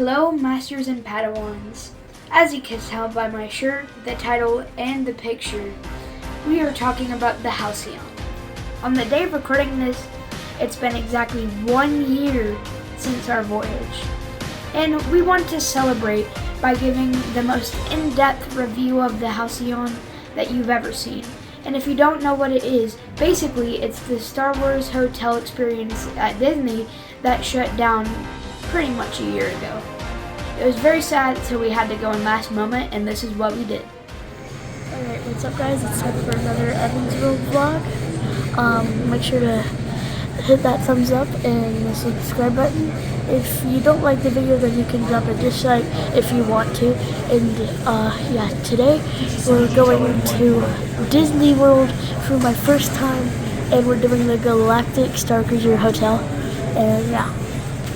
Hello, Masters and Padawans. As you can tell by my shirt, the title, and the picture, we are talking about the Halcyon. On the day of recording this, it's been exactly 1 year since our voyage. And we want to celebrate by giving the most in-depth review of the Halcyon that you've ever seen. And if you don't know what it is, basically it's the Star Wars hotel experience at Disney that shut down pretty much a year ago. It was very sad, so we had to go in last moment, and this is what we did. Alright, what's up guys? It's time for another Evansville vlog. Make sure to hit that thumbs up and the subscribe button. If you don't like the video, then you can drop a dislike if you want to. And yeah, today we're going to Disney World for my first time, and we're doing the Galactic Starcruiser Hotel. And yeah,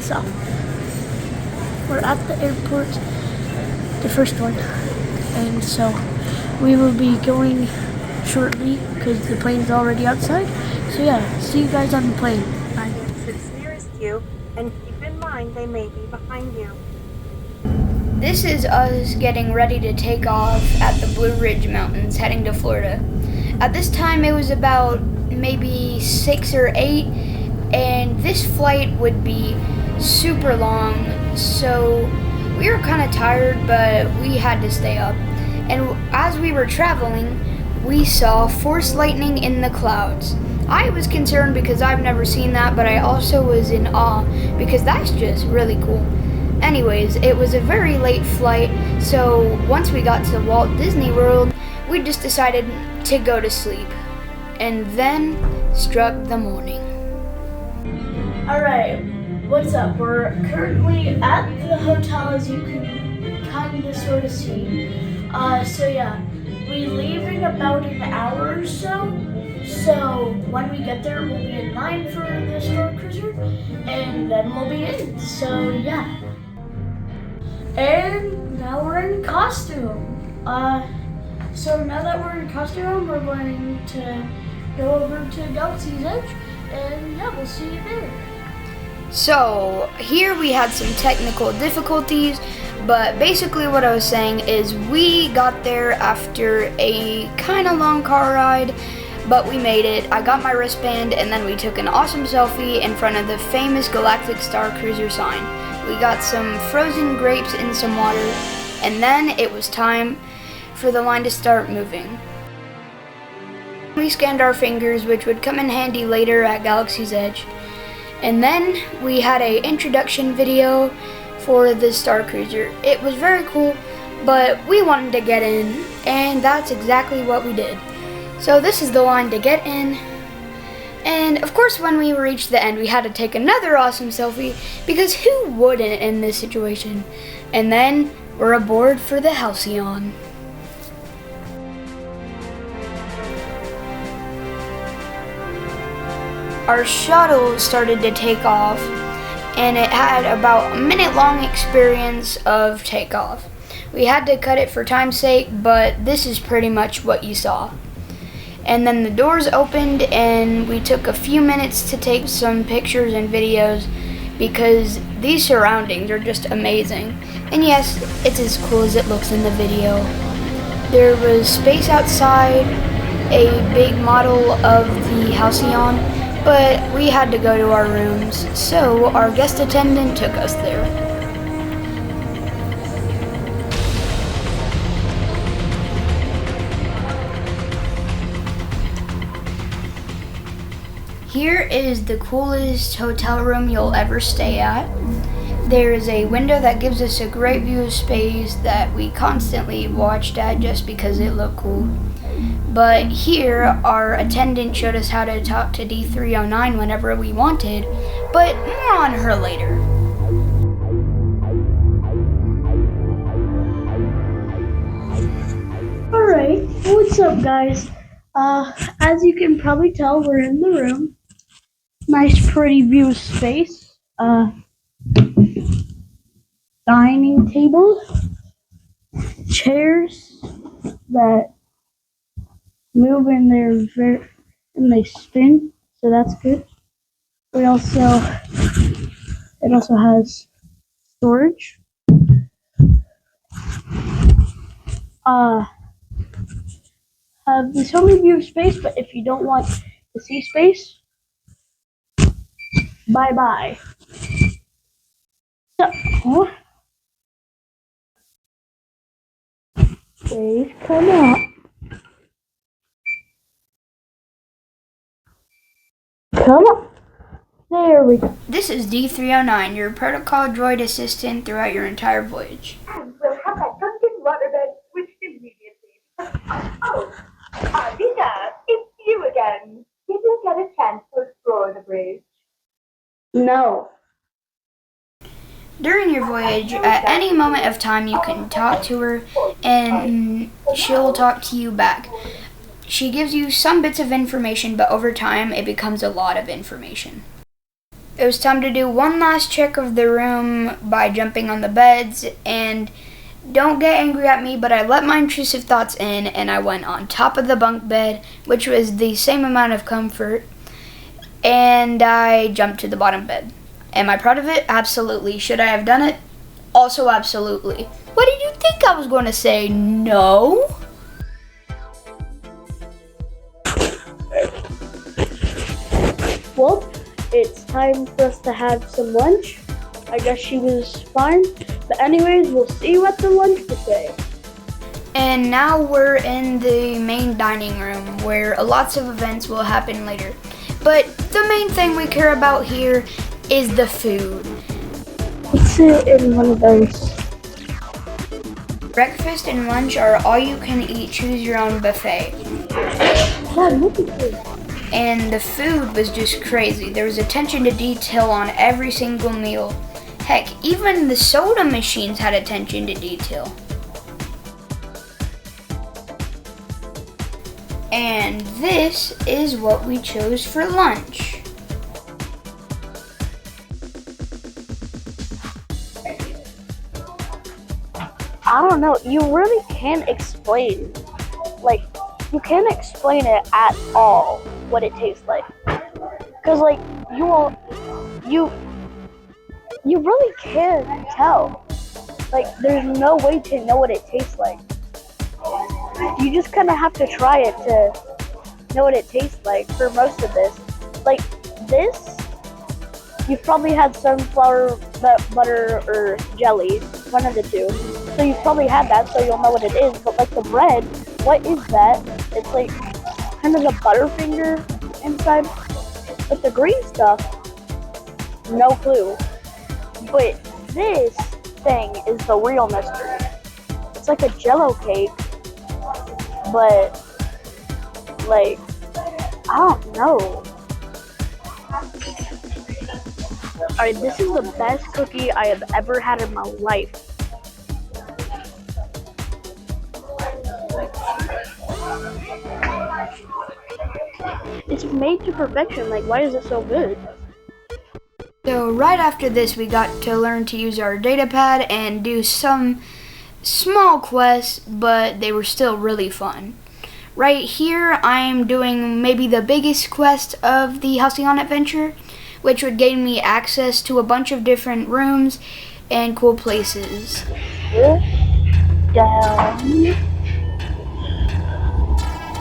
so we're at the airport, the first one, and so we will be going shortly because the plane's already outside. So yeah, see you guys on the plane. Bye. It's nearest you, and keep in mind they may be behind you. This is us getting ready to take off at the Blue Ridge Mountains, heading to Florida. At this time, it was about maybe 6 or 8, and this flight would be super long, so we were kind of tired, but we had to stay up. And as we were traveling, we saw force lightning in the clouds. I was concerned because I've never seen that, but I also was in awe because that's just really cool. Anyways, it was a very late flight, so once we got to Walt Disney World, we just decided to go to sleep. And then struck the morning. Alright, what's up? We're currently at the hotel, as you can kind of sort of see. So yeah, we leave in about an hour or so. So when we get there, we'll be in line for the Starcruiser, and then we'll be in. So yeah. And now we're in costume. So now that we're in costume, we're going to go over to Galaxy's Edge, and yeah, we'll see you there. So here we had some technical difficulties, but basically what I was saying is we got there after a kind of long car ride, but we made it. I got my wristband, and then we took an awesome selfie in front of the famous Galactic Starcruiser sign. We got some frozen grapes in some water, and then it was time for the line to start moving. We scanned our fingers, which would come in handy later at Galaxy's Edge. And then we had an introduction video for the Starcruiser. It was very cool, but we wanted to get in, and that's exactly what we did. So this is the line to get in. And of course, when we reached the end, we had to take another awesome selfie, because who wouldn't in this situation? And then we're aboard for the Halcyon. Our shuttle started to take off, and it had about a minute-long experience of takeoff. We had to cut it for time's sake, but this is pretty much what you saw. And then the doors opened, and we took a few minutes to take some pictures and videos because these surroundings are just amazing. And yes, it's as cool as it looks in the video. There was space outside, a big model of the Halcyon, but we had to go to our rooms, so our guest attendant took us there. Here is the coolest hotel room you'll ever stay at. There is a window that gives us a great view of space that we constantly watched at just because it looked cool. But here, our attendant showed us how to talk to D309 whenever we wanted, but more on her later. Alright, what's up guys? As you can probably tell, we're in the room. Nice pretty view of space. Dining table. Chairs that move and they spin, so that's good. It also has storage have the summary view of space, but if you don't want to see space, bye-bye. So, please come up. Come on. There we go. This is D309, your protocol droid assistant throughout your entire voyage. And we'll have that Duncan waterbed switched immediately. Oh, Rita, it's you again. Did you get a chance to explore the bridge? No. During your voyage, at any moment of time, you can talk to her and she'll talk to you back. She gives you some bits of information, but over time, it becomes a lot of information. It was time to do one last check of the room by jumping on the beds, and don't get angry at me, but I let my intrusive thoughts in and I went on top of the bunk bed, which was the same amount of comfort, and I jumped to the bottom bed. Am I proud of it? Absolutely. Should I have done it? Also absolutely. What did you think I was going to say? No? Well, it's time for us to have some lunch. I guess she was fine. But anyways, we'll see you at the lunch buffet. And now we're in the main dining room where lots of events will happen later. But the main thing we care about here is the food. Let's sit in one of those. Breakfast and lunch are all you can eat, choose your own buffet. God, look at this. And the food was just crazy. There was attention to detail on every single meal. Heck, even the soda machines had attention to detail. And this is what we chose for lunch. I don't know. You really can't explain. Like, you can't explain it at all what it tastes like. Cause like you really can't tell. Like, there's no way to know what it tastes like. You just kind of have to try it to know what it tastes like for most of this. Like this, you've probably had sunflower butter or jelly, one of the two. So you've probably had that, so you'll know what it is. But like the bread, what is that? It's like kind of a Butterfinger inside. But the green stuff, no clue. But this thing is the real mystery. It's like a Jello cake, but like, I don't know. Alright, this is the best cookie I have ever had in my life. It's made to perfection. Like, why is it so good? So right after this, we got to learn to use our data pad and do some small quests, but they were still really fun. Right here, I'm doing maybe the biggest quest of the Halcyon adventure, which would gain me access to a bunch of different rooms and cool places. Down.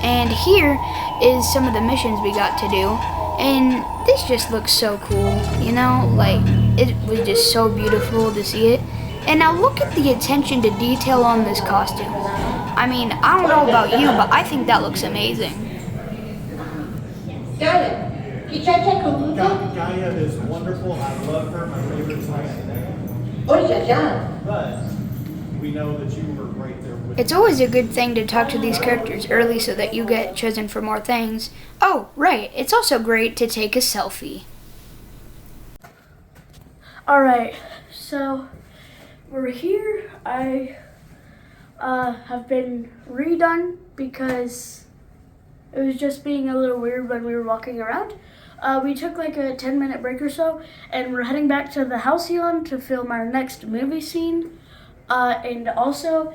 And here is some of the missions we got to do. And this just looks so cool, you know? Like, it was just so beautiful to see it. And now look at the attention to detail on this costume. I mean, I don't know about you, but I think that looks amazing. Gaia is wonderful. I love her. My favorite science. But we know that you were right there with It's always a good thing to talk to these characters early so that you get chosen for more things. Oh, right. It's also great to take a selfie. Alright, so we're here. I have been redone because it was just being a little weird when we were walking around. We took like a 10-minute break or so, and we're heading back to the Halcyon to film our next movie scene. And also,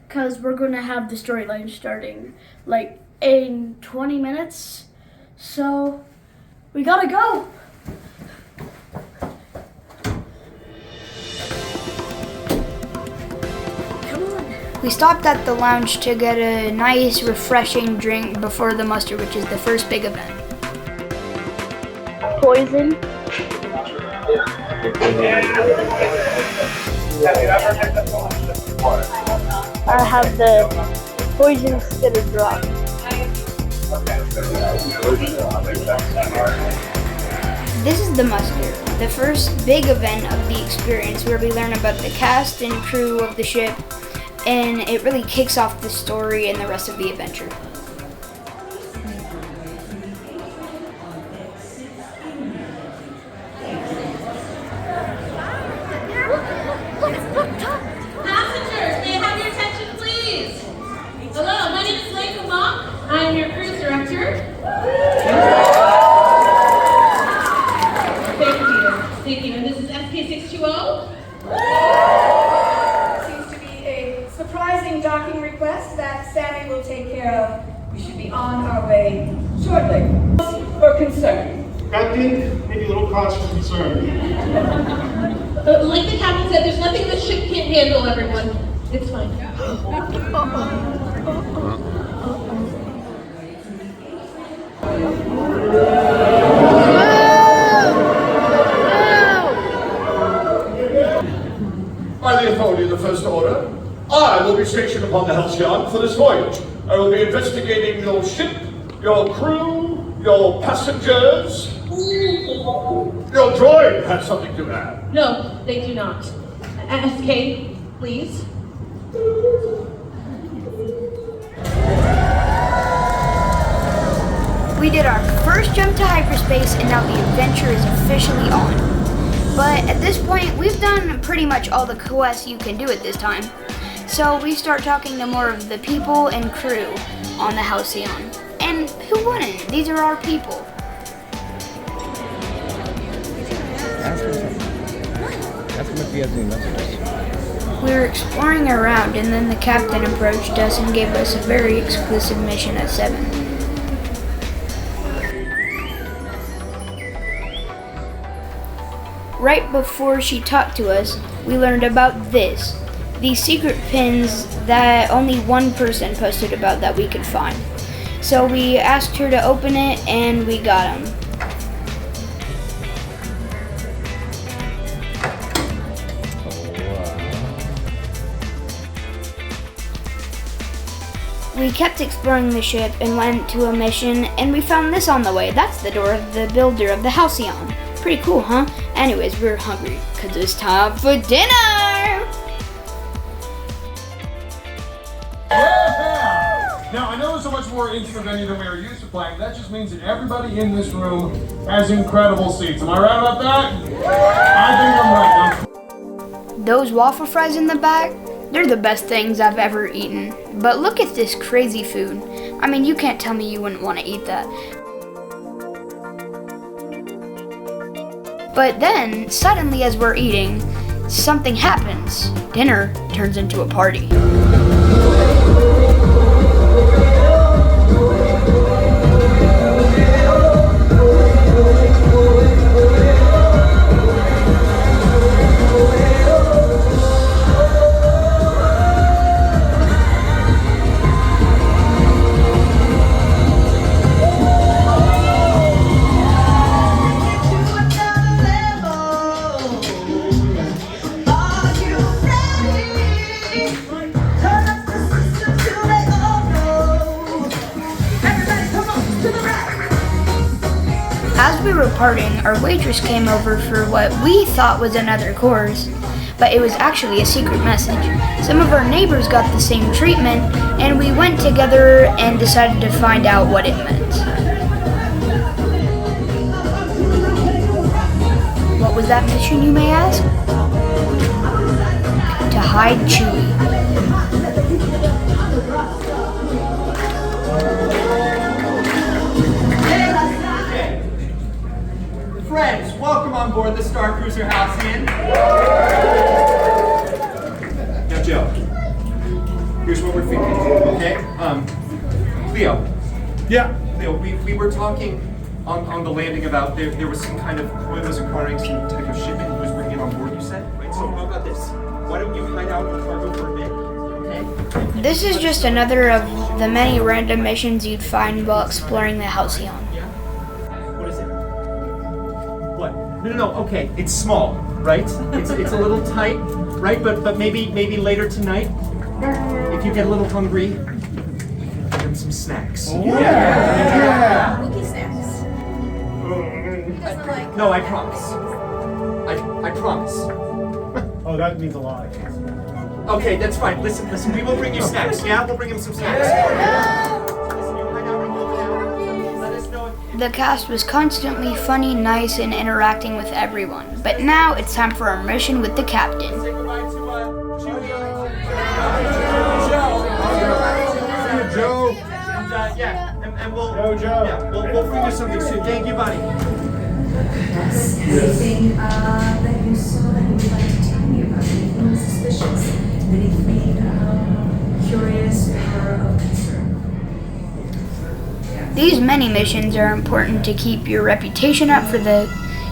because we're going to have the storyline starting like in 20 minutes. So, we gotta go! Come on. We stopped at the lounge to get a nice, refreshing drink before the muster, which is the first big event. Poison. I have the poison spitter drop. This is the muster, the first big event of the experience where we learn about the cast and crew of the ship, and it really kicks off the story and the rest of the adventure. Passengers, may I have your attention, please? Hello, my name is Leica Mock. I am your cruise director. Thank you. And this is SK620. Seems to be a surprising docking request that Sammy will take care of. We should be on our way shortly. Or concern? Captain, maybe a little cause for concern. Like the captain said, there's nothing this ship can't handle, everyone. It's fine. By the authority of the First Order, I will be stationed upon the Halcyon for this voyage. I will be investigating your ship, your crew, your passengers. Your droid has something to add. No, they do not. SK, please. We did our first jump to hyperspace, and now the adventure is officially on. But at this point, we've done pretty much all the quests you can do at this time. So we start talking to more of the people and crew on the Halcyon. And who wouldn't? These are our people. Ask him if he has any messages. We were exploring around, and then the captain approached us and gave us a very exclusive mission at 7. Right before she talked to us, we learned about this. These secret pins that only one person posted about that we could find. So we asked her to open it, and we got them. We kept exploring the ship and went to a mission, and we found this on the way. That's the door of the builder of the Halcyon. Pretty cool, huh? Anyways, we're hungry, because it's time for dinner! Now, I know there's so much more into the venue than we are used to playing. That just means that everybody in this room has incredible seats. Am I right about that? I think I'm right. Those waffle fries in the back, they're the best things I've ever eaten. But look at this crazy food. I mean, you can't tell me you wouldn't want to eat that. But then, suddenly as we're eating, something happens. Dinner turns into a party. As we were parting, our waitress came over for what we thought was another course, but it was actually a secret message. Some of our neighbors got the same treatment, and we went together and decided to find out what it meant. What was that mission, you may ask? To hide Chewie. Friends, welcome on board the Starcruiser Halcyon. Now, Joe, here's what we're thinking, okay? Leo. Yeah. Leo, we were talking on the landing about there was some kind of crew that was acquiring some type of shipment he was bringing on board, you said? Right, so how about this? Why don't you hide out in the cargo for a bit, okay? This is just another of the many random missions you'd find while exploring the Halcyon. What is it? What? No, okay, it's small, right? It's a little tight, right? But maybe later tonight, if you get a little hungry, give him some snacks. Yeah. Cookie snacks. No, I promise. I promise. Oh, that means a lot. Okay, that's fine. Listen, we will bring you snacks. Yeah, we'll bring him some snacks. Let us know if... The cast was constantly funny, nice, and interacting with everyone. But now it's time for our mission with the captain. Say goodbye to Joe. And we'll... Joe. Yeah, we'll bring you something soon. Thank you, buddy. Yes. Anything that you saw that you would like to tell me about? Anything suspicious? Anything curious or of concern? These many missions are important to keep your reputation up for the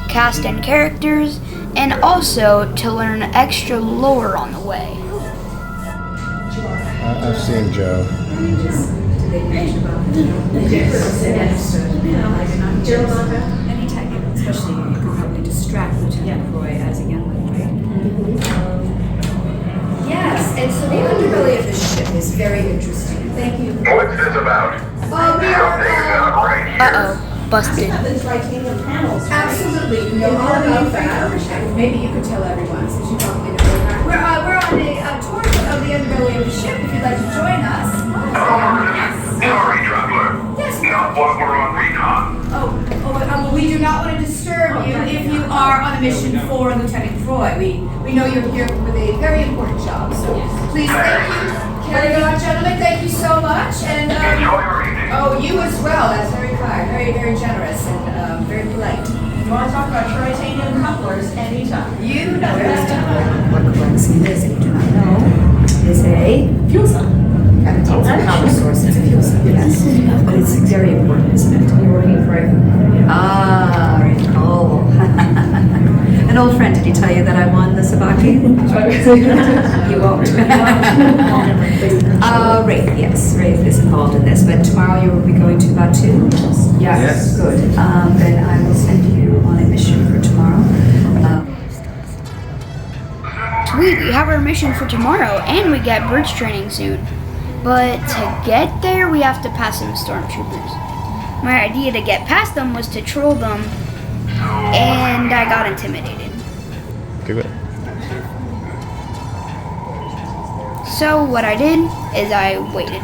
cast and characters, and also to learn extra lore on the way. I've seen Joe. Did they mention about the yes. Any type, especially you could probably distract Lieutenant Roy as a youngling, right? Yes, and so the underbelly of the ship is very interesting. Thank you. What's this about? We are Uh-oh, busted. the titanium panels. Absolutely, you know all about that. Maybe you could tell everyone since you probably know that. We're on a tour of the underbelly of the ship. If you'd like to join us. Sorry, traveler. Yes. Not while we're on recon. We do not want to disturb you if you are on a mission for Lieutenant Roy. We know you're here with a very important job, so please thank you. Very much, gentlemen. Thank you so much. And Enjoy your evening. oh, you as well. That's very kind, very, very generous, and very polite. You want to talk about titanium couplers anytime? You know this time. What Clemson is, if you do not know, is a fuel cell. It's a power source. It's a fuel cell, yes. But it's very important, isn't it? You're working for it. Ah, Nicole. An old friend, did he tell you that I won the Sabaki? You won't. Rafe, yes. Rafe is involved in this. But tomorrow you will be going to Batuu? Yes. Good. Then I will send you on a mission for tomorrow. Sweet, we have our mission for tomorrow, and we get bridge training soon. But to get there, we have to pass some stormtroopers. My idea to get past them was to troll them, and I got intimidated. Do it. So what I did is I waited.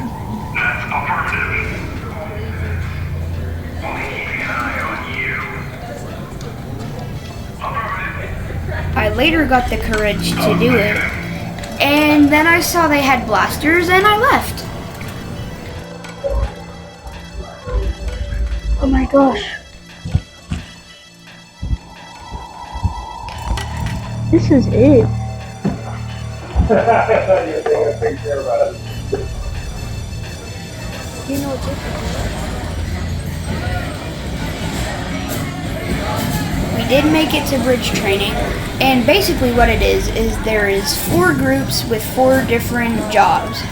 I later got the courage to do it, and then I saw they had blasters and I left. Oh my gosh. This is it. You know what's We did make it to bridge training, and basically what it is there is 4 groups with 4 different jobs.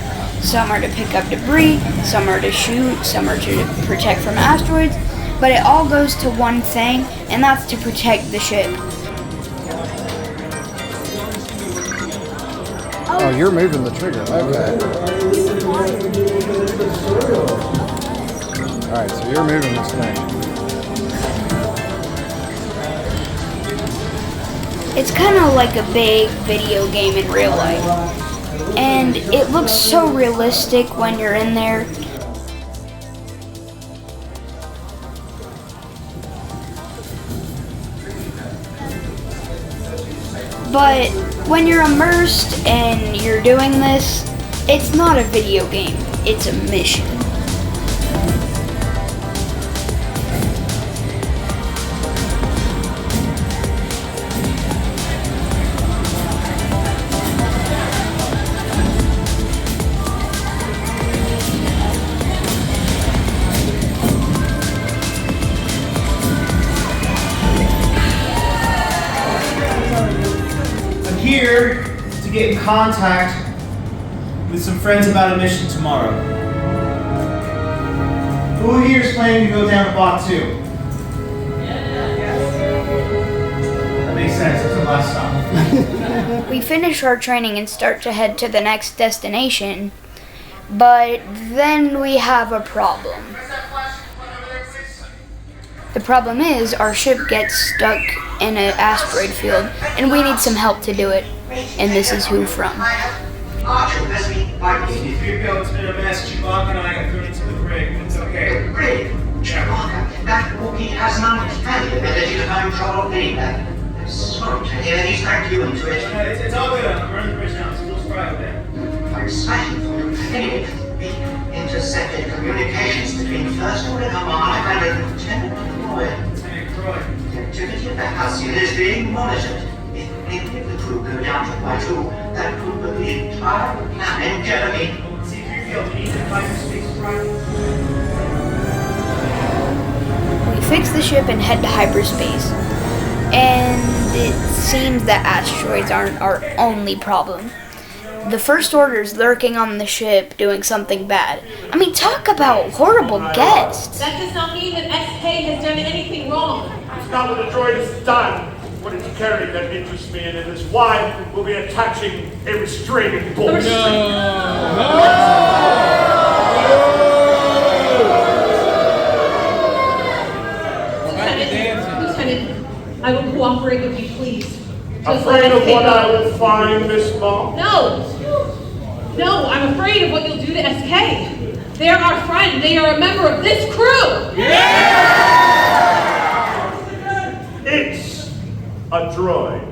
Some are to pick up debris, some are to shoot, some are to protect from asteroids, but it all goes to one thing, and that's to protect the ship. Oh, you're moving the trigger. Okay. Alright, so you're moving this thing. It's kind of like a big video game in real life, and it looks so realistic when you're in there. But when you're immersed and you're doing this, it's not a video game, it's a mission. Here to get in contact with some friends about a mission tomorrow. Who here is planning to go down to Batuu? That makes sense. It's the last stop. We finish our training and start to head to the next destination, but then we have a problem. The problem is our ship gets stuck in an asteroid field, and we need some help to do it. And this is who from. C-3PO, it's been a mess. Chewbacca and I got thrown into the brig. It's okay. Brig? Chewbacca? That Wookiee has an uncanny ability to find trouble anywhere. Sorry to hear he's dragged you into it. It's all good. We're on the bridge now, so we'll survive there. I'm smashing for you. Anyway, we intercepted communications between First Order Command and Lieutenant Croy. Lieutenant Croy. The activity of the Halcyon is being monitored. If any of the crew go down to Batuu, that could put the entire planet in jeopardy. C-3PO, do you need to hyperspace drive? We fix the ship and head to hyperspace. And it seems that asteroids aren't our only problem. The First Order's lurking on the ship doing something bad. I mean, talk about horrible guests. That does not mean that SK has done anything wrong. It's not what the droid has done. What it's carried that interests me, and it is why we'll be attaching a restraining bolt. Lieutenant, I will cooperate with you, please. Afraid of what I will find, Miss Mom? No, I'm afraid of what you'll do to SK. They're our friend. They are a member of this crew. It's a droid.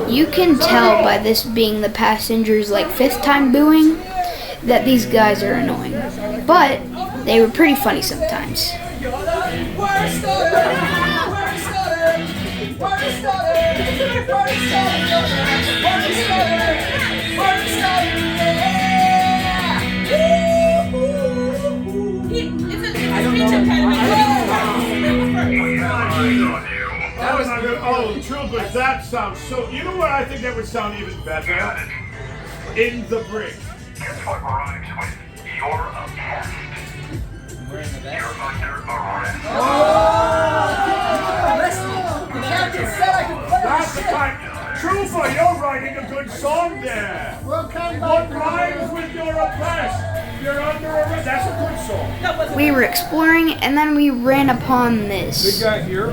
You can tell by this being the passengers' like 5th time booing that these guys are annoying. But they were pretty funny sometimes. That was good. Oh, troopers, that sounds so. You know what I think that would sound even better? In the brig. Guess what rhymes with you're a pest? You're under arrest. The captain said I could play That's the time. Trooper, you're writing a good song there. What rhymes with you're a pest? You're under arrest. That's a good song. We were exploring, and then we ran upon this. Big guy here.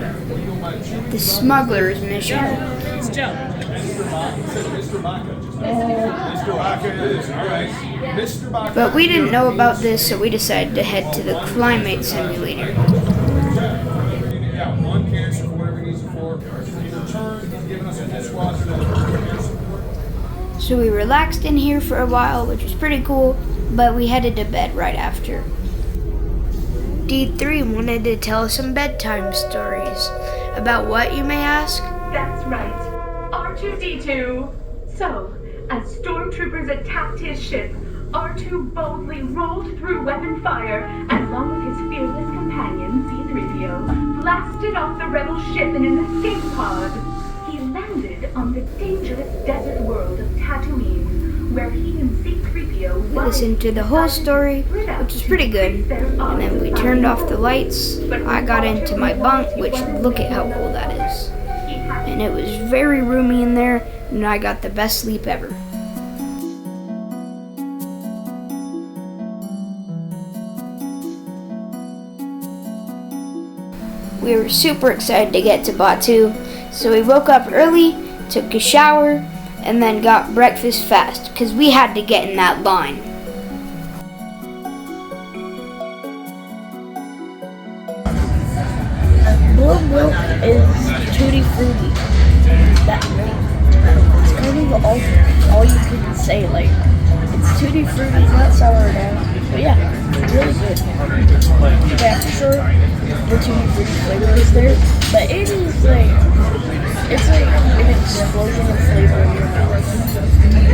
The smuggler's mission. It's Joe. Mr. Baca. Mr. Baca it is. All right. Mr. Baca. But we didn't know about this, so we decided to head to the Climate simulator. Yeah, one cancer for whatever he needs it for. He's returned. He's given us a dishwasher that So we relaxed in here for a while, which was pretty cool, but we headed to bed right after. D3 wanted to tell us some bedtime stories. About what, you may ask? That's right. R2-D2. So, as stormtroopers attacked his ship, R2 boldly rolled through weapon fire and, along with his fearless companion, C-3PO, blasted off the rebel ship in an escape pod. He landed on the dangerous desert world of Tatooine, where he and C-3PO We listened to the whole story, which was pretty good, and then we turned off the lights. I got into my bunk, which, look at how cool that is. And it was very roomy in there, and I got the best sleep ever. We were super excited to get to Batuu, so we woke up early, took a shower, and then got breakfast fast, because we had to get in that line. Blue milk is tutti frutti. It's kind of all you can say. Like, it's tutti frutti, it's not sour at all. But yeah, it's really good. Yeah, for sure, the tutti frutti flavor is there. But it is like, it's like an explosion of flavor in your mouth.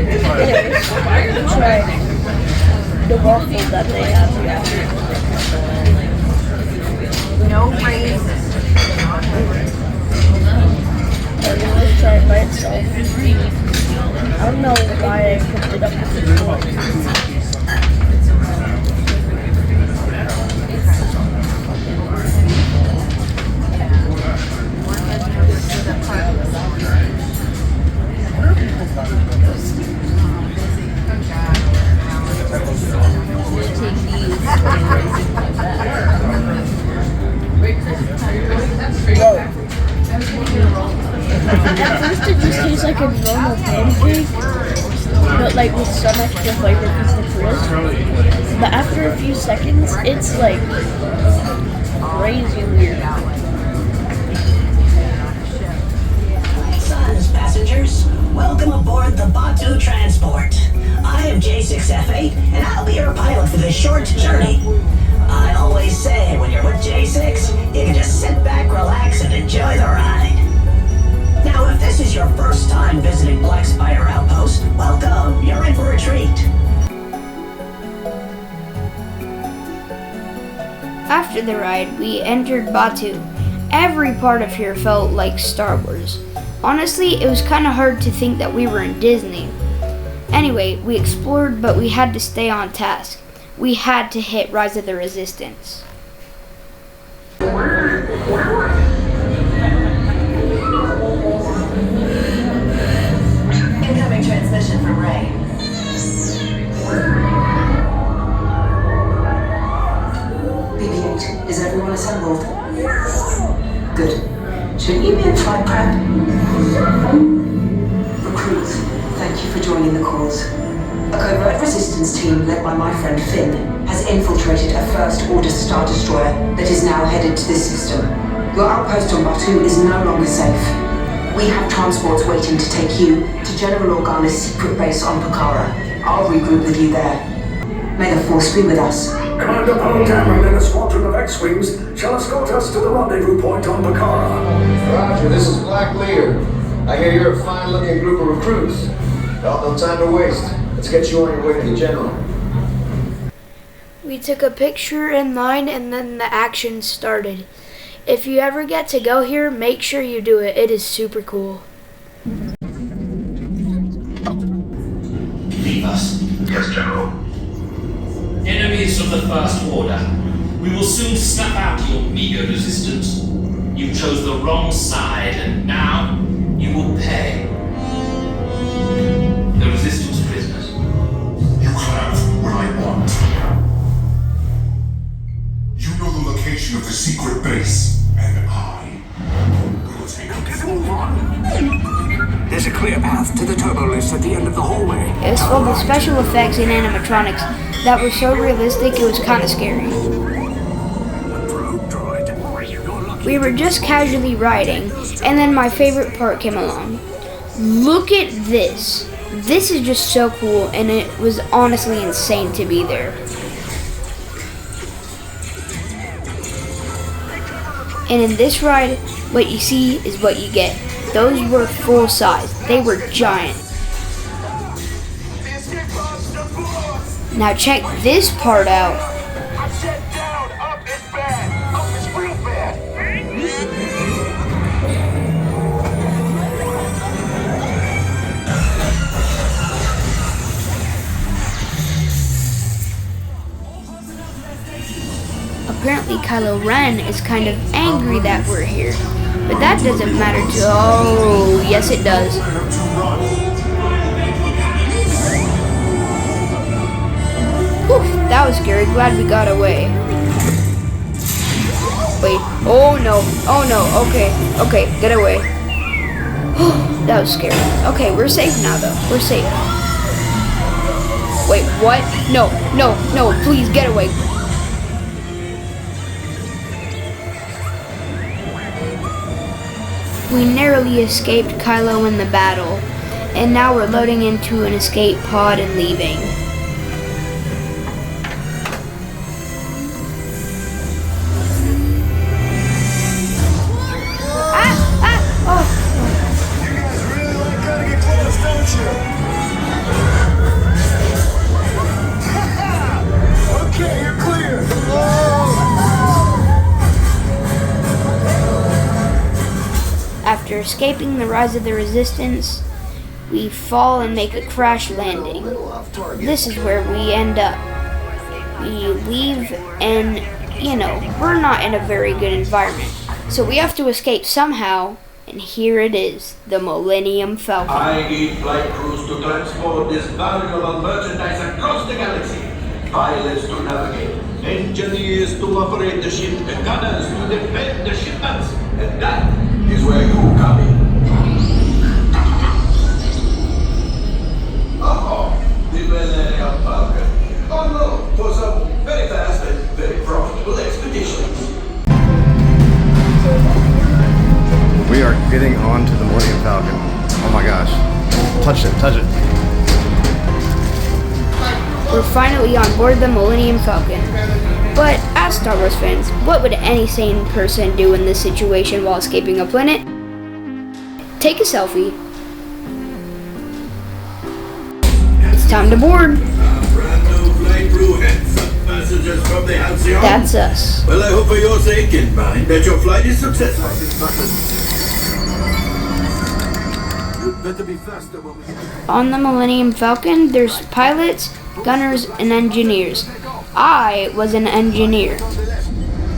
Anyways, try the waffle that they have here. No raisins. or you want to try it by itself. I don't know why I picked it up with the tool. At first it just tastes like a normal pancake, but like with some extra flavor because the crisp. But after a few seconds, it's like crazy weird. Passengers, welcome aboard the Batuu transport. I am J6F8, and I'll be your pilot for this short journey. I always say when you're with J6, you can just sit back, relax, and enjoy the ride. Now, if this is your first time visiting Black Spire Outpost, welcome, you're in for a treat. After the ride, we entered Batuu. Every part of here felt like Star Wars. Honestly, it was kind of hard to think that we were in Disney. Anyway, we explored, but we had to stay on task. We had to hit Rise of the Resistance. Incoming transmission from Ray. BB-8, is everyone assembled? Good. Should you be in flight prep? Recruits, thank you for joining the cause. A covert resistance team led by my friend Finn has infiltrated a First Order Star Destroyer that is now headed to this system. Your outpost on Batuu is no longer safe. We have transports waiting to take you to General Organa's secret base on Pucara. I'll regroup with you there. May the Force be with us. Commander Paul Cameron and a squadron of X-Wings shall escort us to the rendezvous point on Pucara. Roger, this is Black Lear. I hear you're a fine-looking group of recruits. No time to waste. Let's get you on your way to the General. We took a picture in line and then the action started. If you ever get to go here, make sure you do it. It is super cool. Leave us. Yes, General. Enemies of the First Order, we will soon snuff out your meager resistance. You chose the wrong side, and now you will pay. The Resistance prisoners. You have what I want. You know the location of the secret base, and I will take it. There's a clear path to the turbo lift at the end of the hallway. It was full of special effects and animatronics that were so realistic it was kind of scary. We were just casually riding, and then my favorite part came along. Look at this. This is just so cool, and it was honestly insane to be there. And in this ride, what you see is what you get. Those were full size. They were giant. Now check this part out. Apparently Kylo Ren is kind of angry that we're here. But that doesn't matter to... Oh, yes it does. Whew, that was scary. Glad we got away. Wait. Oh no. Oh no. Okay. Okay, get away. That was scary. Okay, we're safe now though. We're safe. Wait, what? No, no, no, please get away. We narrowly escaped Kylo in the battle, and now we're loading into an escape pod and leaving. After after escaping the rise of the Resistance, we fall and make a crash landing. This is where we end up. We leave and, we're not in a very good environment. So we have to escape somehow, and here it is, the Millennium Falcon. I need flight crews to transport this valuable merchandise across the galaxy. Pilots to navigate, engineers to operate the ship, and gunners to defend the shipments. And that is where you come in. The Millennium Falcon. On loan for some very fast and very profitable expeditions. We are getting onto the Millennium Falcon. Oh my gosh. Touch it, touch it. We're finally on board the Millennium Falcon. But as Star Wars fans, what would any sane person do in this situation while escaping a planet? Take a selfie. It's time to board. That's us. Well, I hope for your sake and mine that your flight is successful. You'd better be faster when we get On the Millennium Falcon, there's pilots, gunners, and engineers. I was an engineer.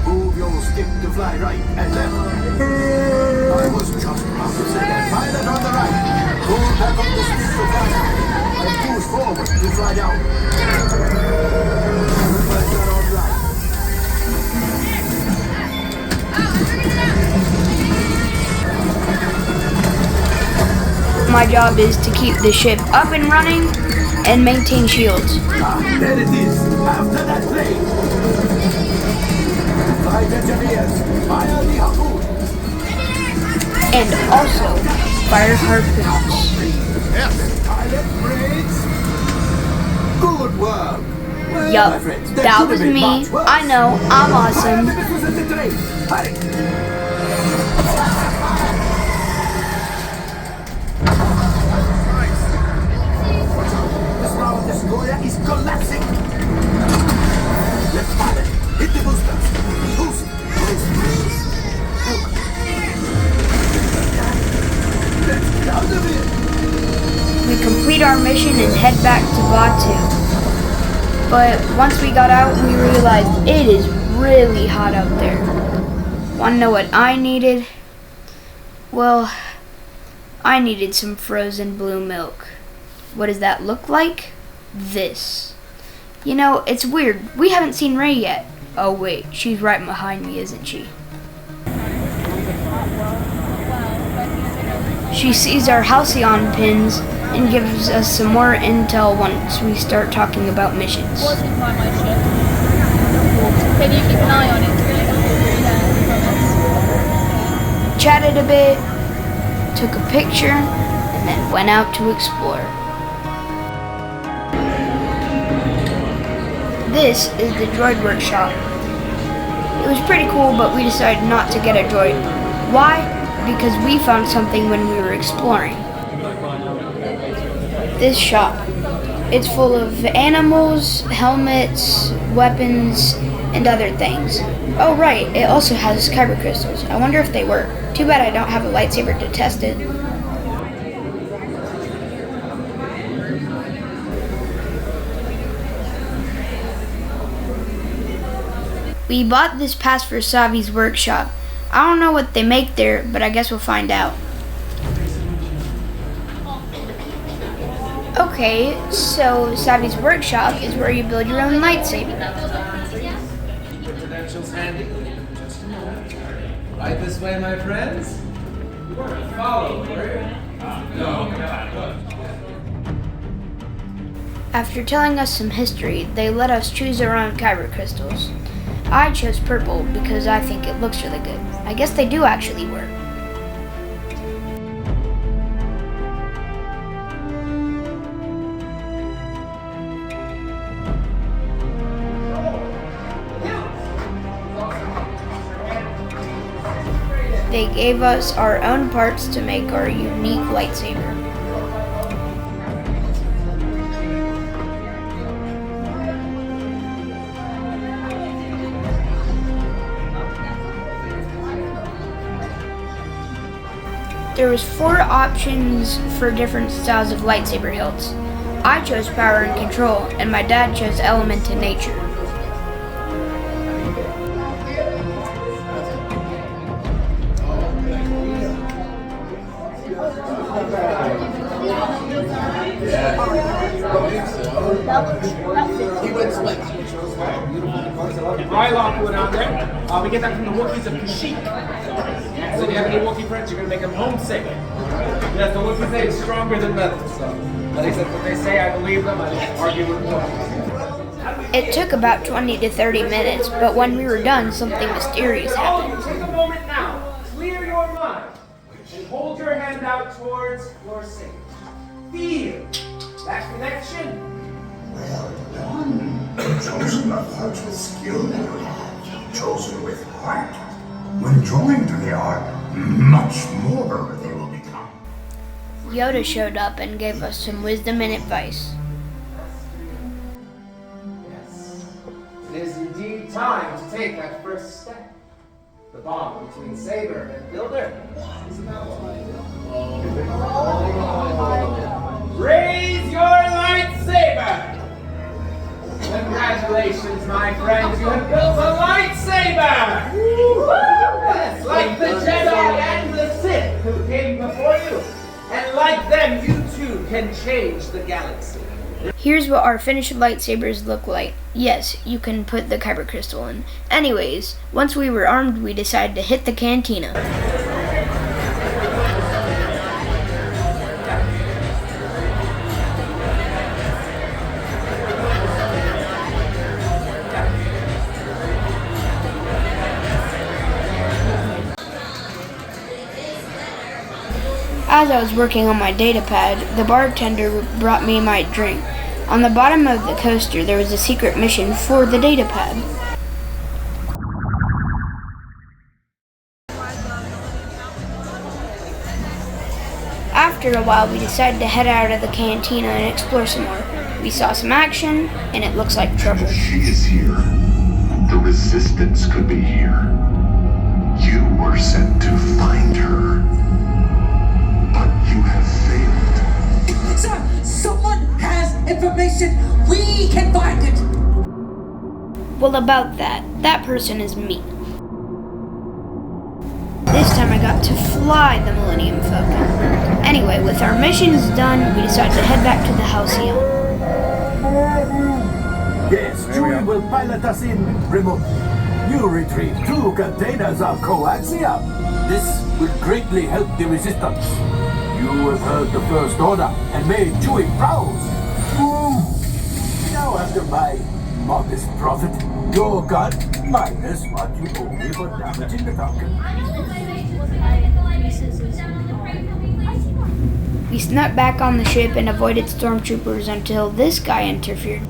Move your stick to fly right and left. I was just about to say that. Pilot on the right. Pull back on the stick to fly out. And push forward to fly down. My job is to keep the ship up and running and maintain shields. There it is. After that plane. Flight engineers, fire the harpoon. And also fire harpoons. Yes. Pilot brakes. Good work. Well, Yup, my friends, that was me. I know, I'm awesome. Hurry. Destroyer is collapsing. Let's pilot. Hit the boosters. Boost. Let's get out of here. We complete our mission and head back to Batuu. But once we got out, we realized it is really hot out there. Want to know what I needed? Well, I needed some frozen blue milk. What does that look like? This. It's weird. We haven't seen Rey yet. Oh wait, she's right behind me, isn't she? She sees our Halcyon pins and gives us some more intel once we start talking about missions. Can you keep an eye on it? Chatted a bit, took a picture, and then went out to explore. This is the droid workshop. It was pretty cool, but we decided not to get a droid. Why? Because we found something when we were exploring. This shop. It's full of animals, helmets, weapons, and other things. Oh right, it also has kyber crystals. I wonder if they work. Too bad I don't have a lightsaber to test it. We bought this pass for Savi's workshop. I don't know what they make there, but I guess we'll find out. Okay, so Savi's workshop is where you build your own lightsaber. Your credentials handy? Just a moment. Right this way, my friends. You weren't followed, were you? No, God. After telling us some history, they let us choose our own kyber crystals. I chose purple because I think it looks really good. I guess they do actually work. They gave us our own parts to make our unique lightsaber. There was 4 options for different styles of lightsaber hilts. I chose power and control, and my dad chose element and nature. Rylock went on there. We get that from the Wookiees of Kashyyyk. So if you have any Wookiee friends, you're gonna make them homesick. Yes, the Wookiees say it's stronger than metal. So at least that's what they say. I believe them. I don't argue with them. It took about 20 to 30 minutes, but when we were done, something mysterious happened. Take a moment now. Clear your mind and hold your hand out towards your saber. Feel that connection. Well done. Chosen a part with skill you have. Chosen with heart. When joined to the art, much more they will become. Yoda showed up and gave us some wisdom and advice. Yes. It is indeed time to take that first step. The bond between Saber and Builder is about to raise your lightsaber! Congratulations, my friends, you have built a lightsaber! Yes, like the Jedi and the Sith who came before you. And like them, you too can change the galaxy. Here's what our finished lightsabers look like. Yes, you can put the kyber crystal in. Anyways, once we were armed, we decided to hit the cantina. As I was working on my data pad, the bartender brought me my drink. On the bottom of the coaster, there was a secret mission for the data pad. After a while, we decided to head out of the cantina and explore some more. We saw some action, and it looks like trouble. If she is here, the resistance could be here. You were sent to find her. But you have failed. Sir, someone has information. We can find it. Well, about that person is me. This time I got to fly the Millennium Falcon. Anyway, with our missions done, we decided to head back to the Halcyon. Yes, Chewie will pilot us in remotely. You retrieve 2 containers of coaxium. This will greatly help the resistance. You have heard the First Order and made Chewie proud. Now after my modest profit, your cut minus what you owe me for damaging the Falcon. We snuck back on the ship and avoided stormtroopers until this guy interfered.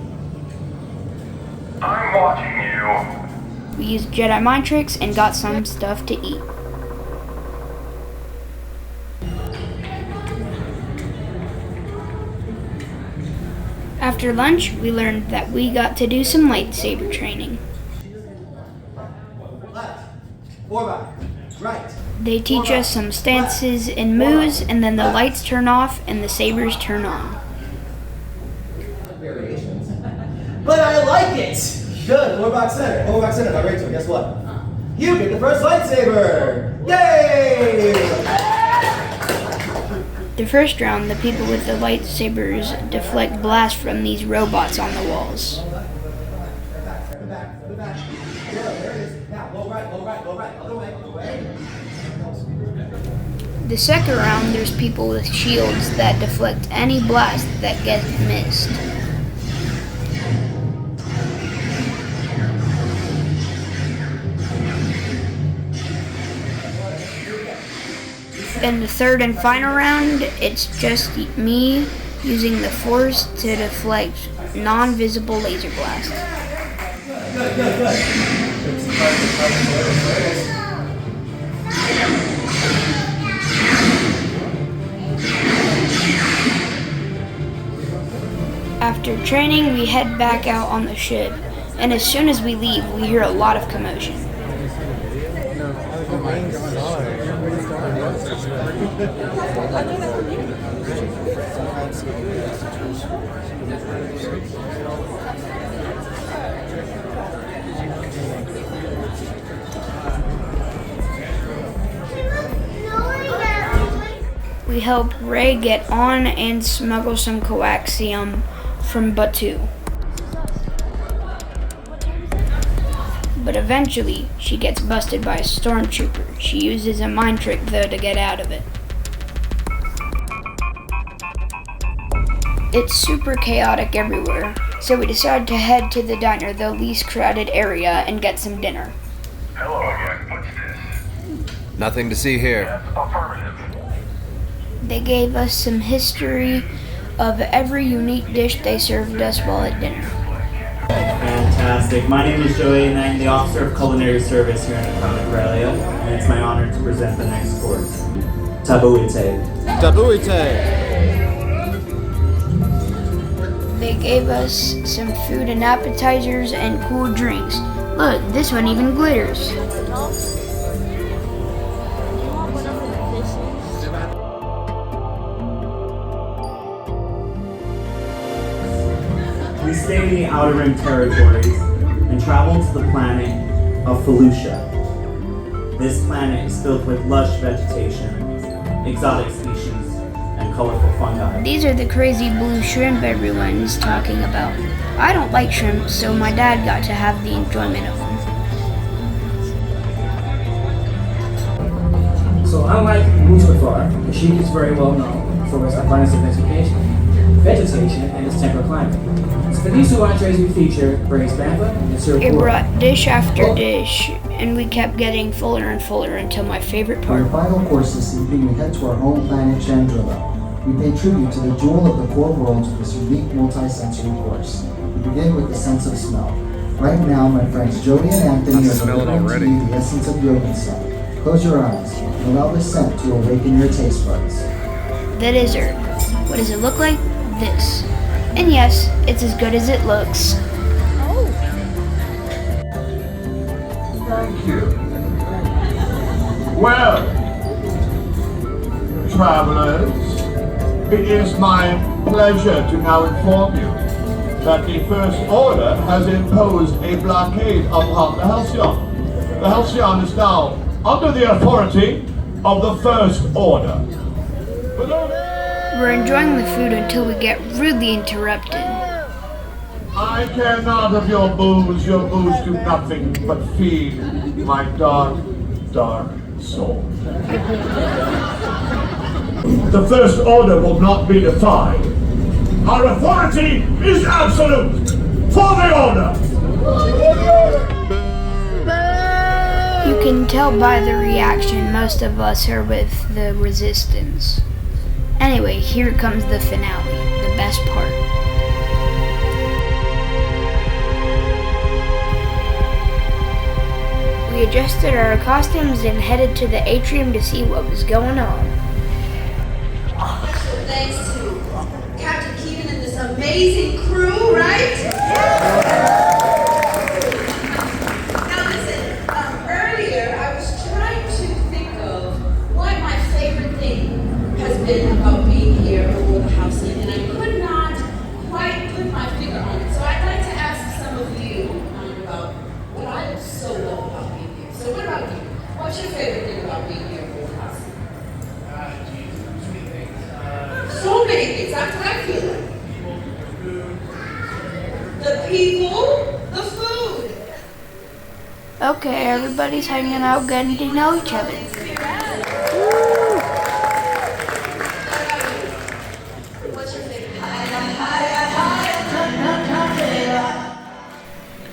I'm watching you. We used Jedi mind tricks and got some stuff to eat. After lunch, we learned that we got to do some lightsaber training. Left. Forward. Right. They teach us some stances and moves, and then the lights turn off and the sabers turn on. Variations. But I like it! Good, forward back center. Forward back center. Now, Rachel, guess what? You get the first lightsaber! Yay! The first round, the people with the lightsabers deflect blasts from these robots on the walls. The second round, there's people with shields that deflect any blast that gets missed. In the third and final round, it's just me using the Force to deflect non-visible laser blasts. After training, we head back out on the ship, and as soon as we leave, we hear a lot of commotion. We help Ray get on and smuggle some coaxium from Batuu. But eventually, she gets busted by a stormtrooper. She uses a mind trick though to get out of it. It's super chaotic everywhere, so we decide to head to the diner, the least crowded area, and get some dinner. Hello again. What's this? Nothing to see here. Affirmative. They gave us some history of every unique dish they served us while at dinner. Fantastic. My name is Joey and I'm the Officer of Culinary Service here in the Crown of Corellia, and it's my honor to present the next course. Tabuite. Tabuite! They gave us some food and appetizers and cool drinks. Look, this one even glitters. We stayed in the Outer Rim territories and traveled to the planet of Felucia. This planet is filled with lush vegetation, exotic species, and colorful fungi. These are the crazy blue shrimp everyone's talking about. I don't like shrimp, so my dad got to have the enjoyment of them. So unlike Mustafar, Kashyyyk is very well known for its abundance of vegetation, and its temperate climate. So for these two entrees we feature braised bamba and served It brought dish after dish, and we kept getting fuller and fuller until my favorite For part. our final course this evening, we head to our home planet Chandrila. We pay tribute to the jewel of the core worlds with this unique multi-sensory course. We begin with the sense of smell. Right now, my friends Jody and Anthony are delivering to you the essence of yogurt scent. Close your eyes and allow the scent to awaken your taste buds. The dessert. What does it look like? This. And yes, it's as good as it looks. Thank you. Well, travelers, it is my pleasure to now inform you that the First Order has imposed a blockade upon the Halcyon. The Halcyon is now under the authority of the First Order. We're enjoying the food until we get really interrupted. I care not of your booze. Your booze do nothing but feed my dark, dark soul. The First Order will not be defied. Our authority is absolute. For the Order! You can tell by the reaction most of us are with the Resistance. Anyway, here comes the finale, the best part. We adjusted our costumes and headed to the atrium to see what was going on. Thanks to Captain Keegan and this amazing crew, right? Now listen, earlier I was trying to think of what my favorite thing has been about being here over the house, and I could not quite put my finger on it. So I'd like to ask some of you about what I so love about being here. So what about you? What's your favorite thing about being here over the house? So many things, that's what I feel like. The people, the food. Okay, everybody's hanging out, getting to know each other.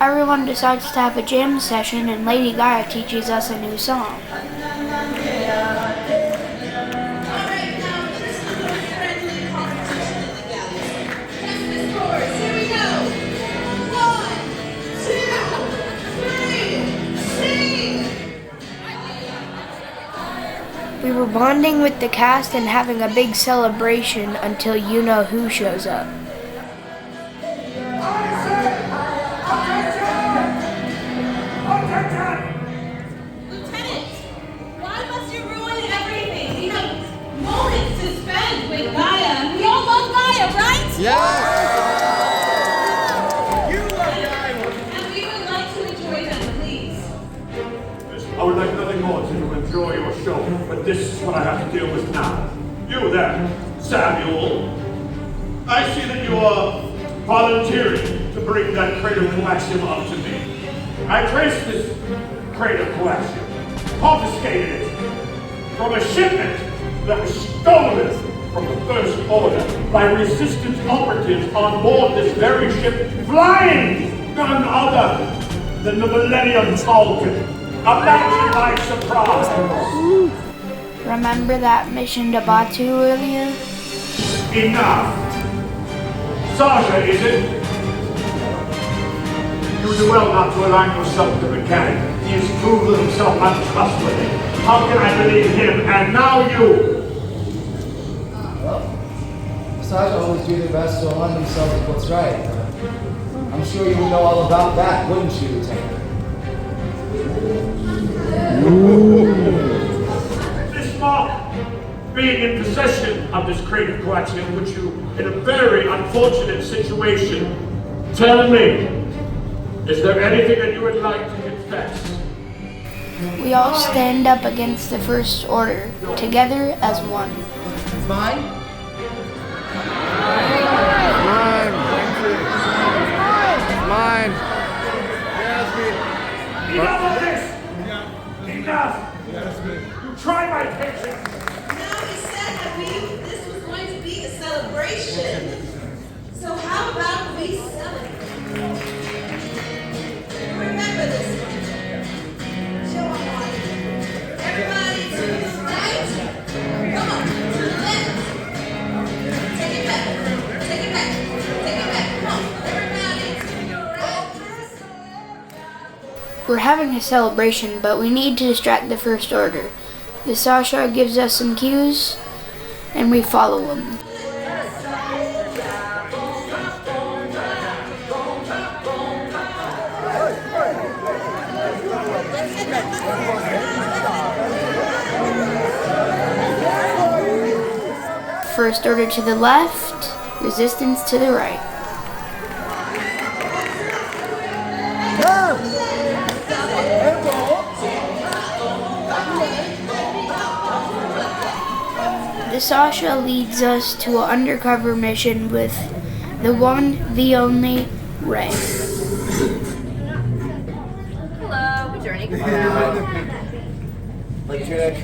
Everyone decides to have a jam session and Lady Gaga teaches us a new song. We were bonding with the cast and having a big celebration until you know who shows up. Lieutenant, why must you ruin everything? You know, enjoy your show, but this is what I have to deal with now. You there, Samuel. I see that you are volunteering to bring that crate of coaxium up to me. I traced this crate of coaxium, confiscated it from a shipment that was stolen from the First Order by resistance operatives on board this very ship, flying none other than the Millennium Falcon. Imagine my surprise. Remember that mission to Batuu earlier? Enough. Sasha, is it? You do well not to align yourself with the mechanic. He has proven himself untrustworthy. How can I believe him? And now you! Sasha always do their best to align themselves with what's right. I'm sure you would know all about that, wouldn't you, Lieutenant? This mark, being in possession of this crate of coaxium, puts you in a very unfortunate situation. Tell me, is there anything that you would like to confess? We all stand up against the First Order, together as one. It's mine? Mine. Enough of this! Enough! You try my patience! Now he said that this was going to be a celebration. So how about we celebrate? Remember this one. Show them one. Everybody to the right. Come on, to the left. Take it back. Take it back. Take it back. Come on. Everybody to the right. We're having a celebration, but we need to distract the First Order. The Sasha gives us some cues, and we follow them. First Order to the left, Resistance to the right. The Sasha leads us to an undercover mission with the one, the only, Ray. Hello, we're journeying. Like tunic,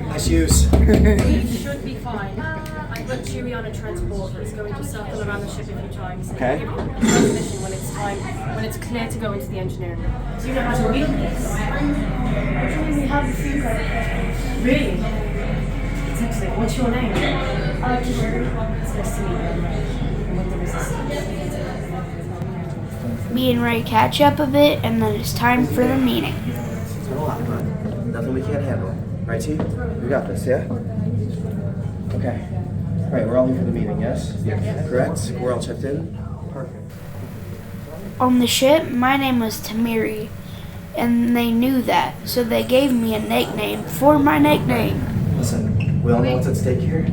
nice shoes. We should be fine. I put Chewie on a transporter. It's going to circle around the ship a few times. Okay. Give it transmission when it's time, when it's clear to go into the engineering room. Do you know how to wield this? Actually, we have a few codes. Really? It's excellent. What's your name? Kimberly. It's nice to meet you. I'm with the Resistance. Me and Ray catch up a bit, and then it's time for the meeting. It's been a lot, but nothing we can't handle. Right, T? We got this, yeah? Okay. All right, we're all here for the meeting, yes? Yeah. Correct? We're all checked in? Perfect. On the ship, my name was Tamiri, and they knew that, so they gave me a nickname for my nickname. Listen, we all know what's at stake here.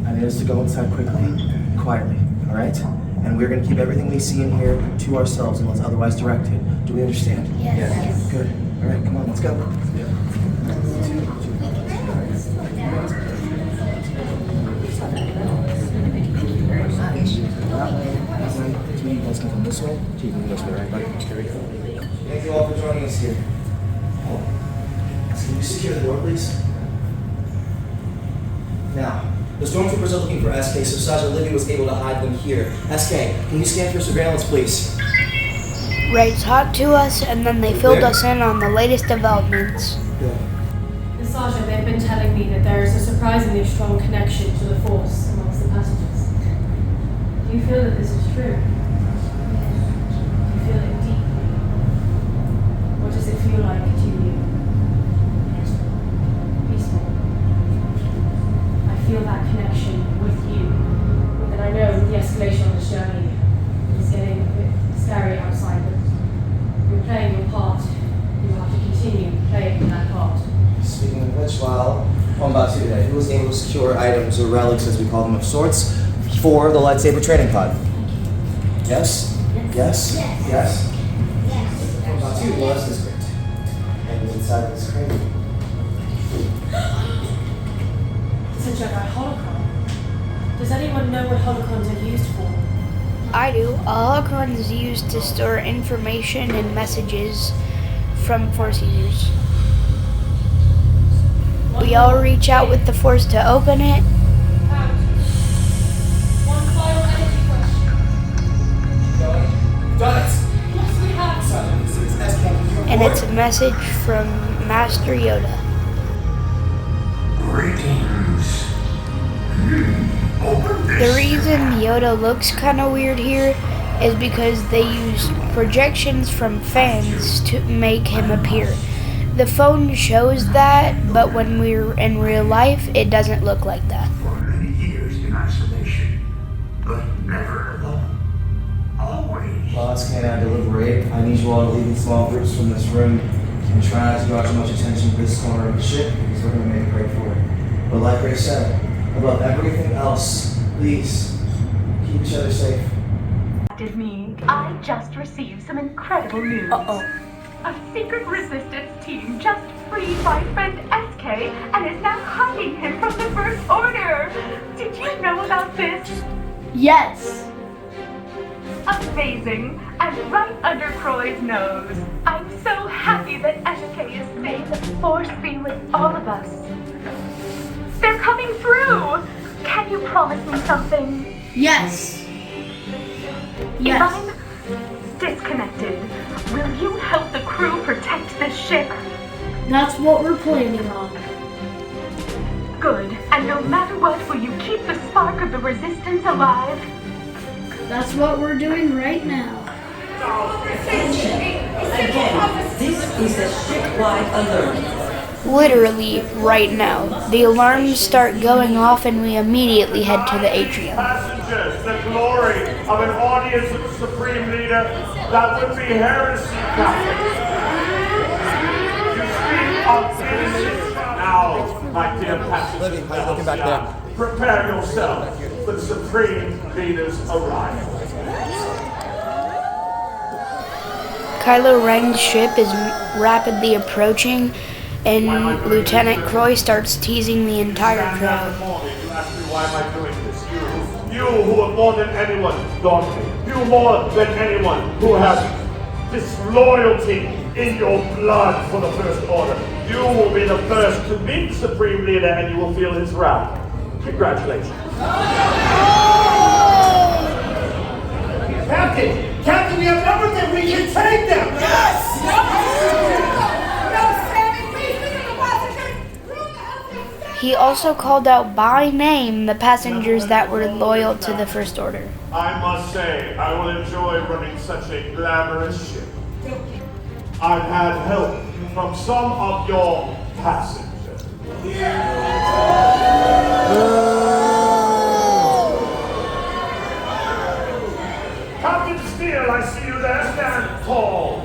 I need us to go inside quickly, quietly, all right? And we're going to keep everything we see in here to ourselves unless otherwise directed. Do we understand? Yes. Good. All right, come on, let's go. You guys can come this way. You can go this way, right, buddy? Here we go. Thank you all for joining us here. Can you secure the door, please? Now, the stormtroopers are looking for SK, so Sergeant Libby was able to hide them here. SK, can you scan for surveillance, please? Ray talked to us, and then they filled us in on the latest developments. The Sergeant, they've been telling me that there is a surprisingly strong connection to the Force amongst the passengers. Do you feel that this is true? Do you feel it deeply? What does it feel like to you? Peaceful. I feel that connection with you. And I know the escalation on this journey is getting a bit scary outside, but you're playing your part. You will have to continue playing that part. Speaking of which, while on Batuu today, who was able to secure items or relics, as we call them, of sorts, for the lightsaber training pod? Yes? Yes? Yes? On Batuu, well, that's this crate. And inside of this crate, It's a Jedi holocron. Does anyone know what holocrons are used for? I do. A holocron is used to store information and messages from Force users. We all reach out with the Force to open it. One final energy question. Done it. Yes, we have. And it's a message from Master Yoda. Greetings. Open The this. reason Yoda looks kind of weird here is because they used projections from fans to make him appear. The phone shows that, but when we're in real life, it doesn't look like that. For many years in isolation, but never alone. Always. While it's canine deliberate, I need you all to leave in small groups from this room and try not to draw too much attention to this corner of the ship because we're going to make a break for it. But like Ray said, above everything else, please keep each other safe. Me. I just received some incredible news. A secret resistance team just freed my friend SK and is now hiding him from the First Order. Did you know about this? Yes. Amazing. And right under Croy's nose. I'm so happy that SK is safe. The Force be with all of us. They're coming through. Can you promise me something? Yes. If I'm disconnected, will you help the crew protect this ship? That's what we're planning on. Good. And no matter what, will you keep the spark of the Resistance alive? That's what we're doing right now. Again, this is a ship-wide alert. Literally, right now. The alarms start going off and we immediately head to the atrium. Passengers, the glory of an audience of the Supreme Leader, that would be heresy, Captain. You speak of innocence. Now, my dear passengers, Libby, looking back there. Prepare yourself for the Supreme Leader's arrival. Kylo Ren's ship is rapidly approaching, and Lieutenant Croy starts teasing the entire crowd. You ask me why am I doing this? You who have more than anyone gone me. You more than anyone who has disloyalty in your blood for the First Order. You will be the first to meet the Supreme Leader and you will feel his wrath. Congratulations. Captain, we have everything. We can take them. Yes! He also called out by name the passengers that were loyal to the First Order. I must say, I will enjoy running such a glamorous ship. I've had help from some of your passengers. Captain Steele, I see you there. Stand tall.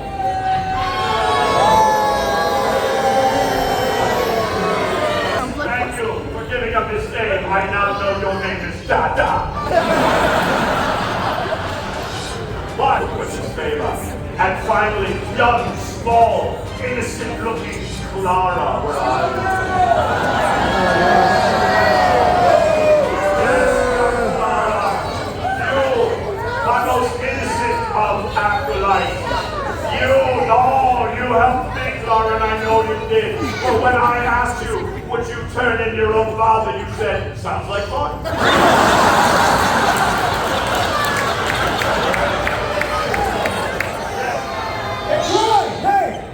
Thank you for giving up this name. I now know your name is Dada. But with his favor, and finally, young, small, innocent-looking Clara, where are you? Yes, Clara. You, my most innocent of afterlife. You helped me, Clara, and I know you did. But when I asked you, would you turn in your own father, you said, sounds like fun. Hey!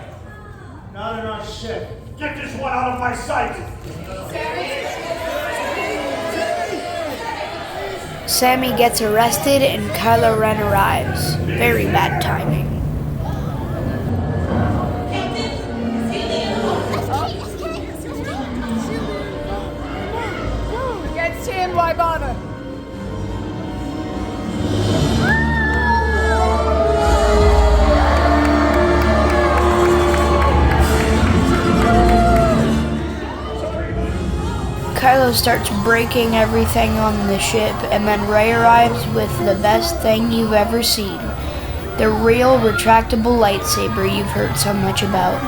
Not in our ship. Get this one out of my sight. Sammy gets arrested and Kylo Ren arrives. Very bad timing. Against him, Wybana! Kylo starts breaking everything on the ship, and then Rey arrives with the best thing you've ever seen. The real retractable lightsaber you've heard so much about.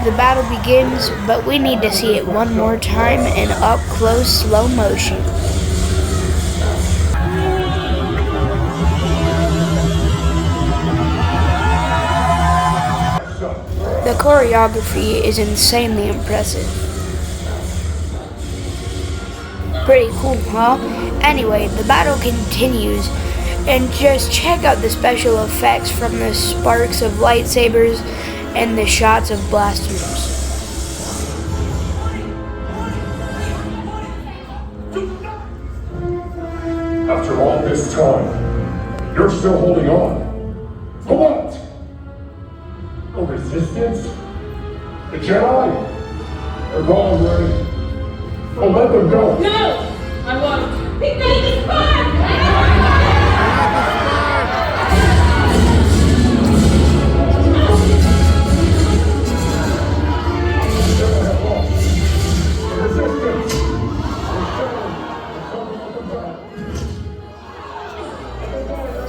the battle begins, but we need to see it one more time in up close slow motion. The choreography is insanely impressive. Pretty cool, huh? Anyway, the battle continues, and just check out the special effects from the sparks of lightsabers and the shots of blasters. After all this time, you're still holding on. For what? The Resistance? The Jedi? They're gone, Ray. Don't let them go. No! I won't. He made us back!